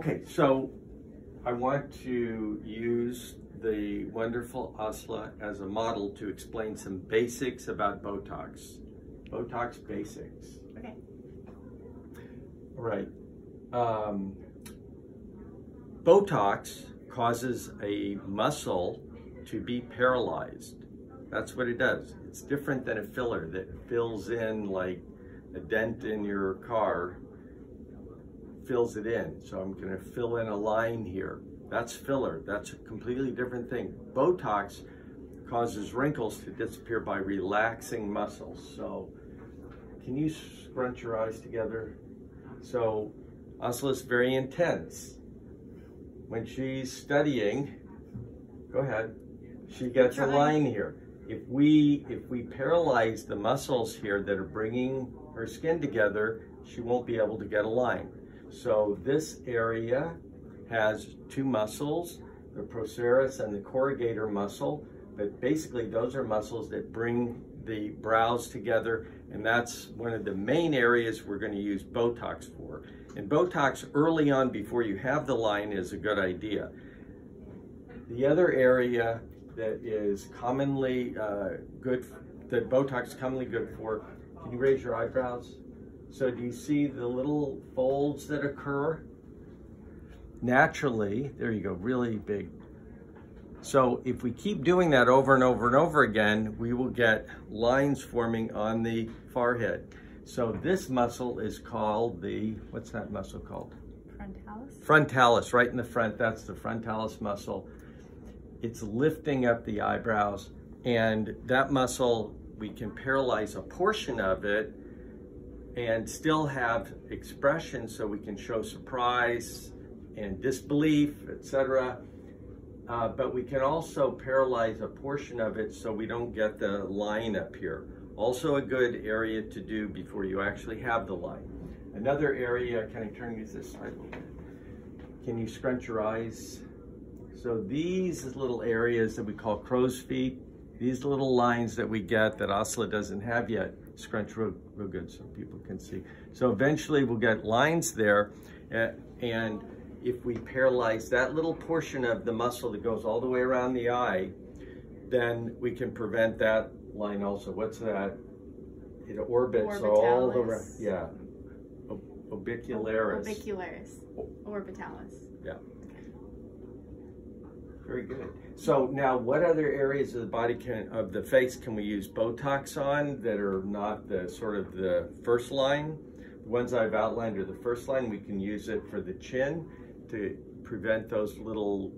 Okay, so I want to use the wonderful Asla as a model to explain some basics about Botox. Botox basics. Okay. All right. Botox causes a muscle to be paralyzed. That's what it does. It's different than a filler that fills in like a dent in your car, fills it in. So I'm going to fill in a line here. That's filler. That's a completely different thing. Botox causes wrinkles to disappear by relaxing muscles. So can you scrunch your eyes together? So Asla is very intense. When she's studying, go ahead, she gets a line here. If we paralyze the muscles here that are bringing her skin together, she won't be able to get a line. So this area has two muscles, the procerus and the corrugator muscle, but basically those are muscles that bring the brows together, and that's one of the main areas we're going to use Botox for. And Botox early on before you have the line is a good idea. The other area that is commonly that Botox is commonly good for, can you raise your eyebrows? So do you see the little folds that occur? Naturally, there you go, really big. So if we keep doing that over and over and over again, we will get lines forming on the forehead. So this muscle is called the, what's that muscle called? Frontalis. Frontalis, right in the front, that's the frontalis muscle. It's lifting up the eyebrows, and that muscle, we can paralyze a portion of it and still have expression, so we can show surprise and disbelief, etc. But we can also paralyze a portion of it so we don't get the line up here. Also a good area to do before you actually have the line. Another area, can I turn you this side a little bit? Can you scrunch your eyes? So these little areas that we call crow's feet, these little lines that we get that Asla doesn't have yet, scrunch real good so people can see. So eventually we'll get lines there, and if we paralyze that little portion of the muscle that goes all the way around the eye, then we can prevent that line also. What's that? It orbits all the way. Yeah. Orbicularis. Orbitalis. Yeah. Very good. So now, what other areas of the body of the face can we use Botox on that are not the sort of the first line? The ones I've outlined are the first line. We can use it for the chin to prevent those little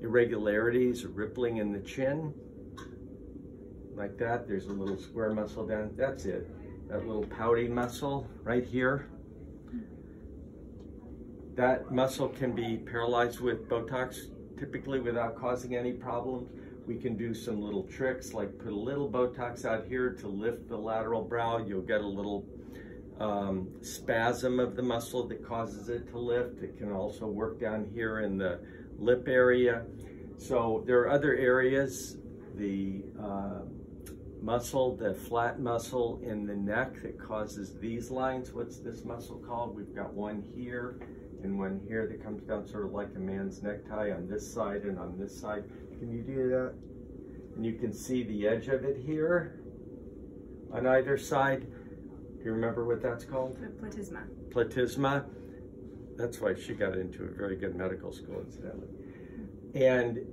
irregularities or rippling in the chin. Like that. There's a little square muscle down. That's it. That little pouty muscle right here. That muscle can be paralyzed with Botox, typically without causing any problems. We can do some little tricks, like put a little Botox out here to lift the lateral brow. You'll get a little spasm of the muscle that causes it to lift. It can also work down here in the lip area. So there are other areas, the muscle, the flat muscle in the neck that causes these lines. What's this muscle called? We've got one here and one here that comes down sort of like a man's necktie on this side and on this side. Can you do that? And you can see the edge of it here on either side. Do you remember what that's called? Platysma. Platysma. That's why she got into a very good medical school, incidentally. And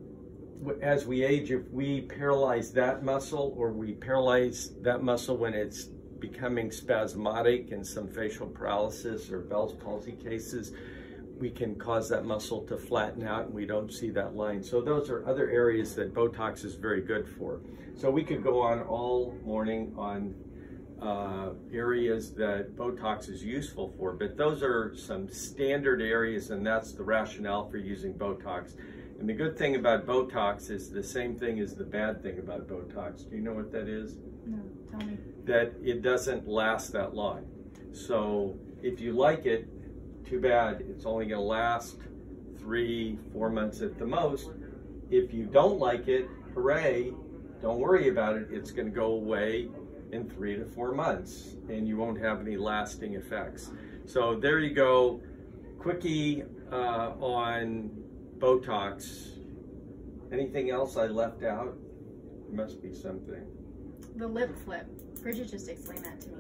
as we age, if we paralyze that muscle, or we paralyze that muscle when it's becoming spasmodic in some facial paralysis or Bell's palsy cases, we can cause that muscle to flatten out and we don't see that line. So those are other areas that Botox is very good for. So we could go on all morning on areas that Botox is useful for, but those are some standard areas, and that's the rationale for using Botox. And the good thing about Botox is the same thing as the bad thing about Botox. Do you know what that is? No, tell me. That it doesn't last that long. So if you like it, too bad, it's only going to last 3-4 months at the most. If you don't like it, hooray, don't worry about it. It's going to go away in 3 to 4 months, and you won't have any lasting effects. So there you go. quickie on Botox. Anything else I left out? Must be something. The lip flip. Bridget just explained that to me.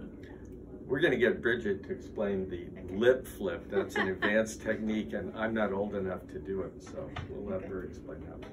We're going to get Bridget to explain the lip flip. That's an advanced technique, and I'm not old enough to do it, so we'll let her explain that.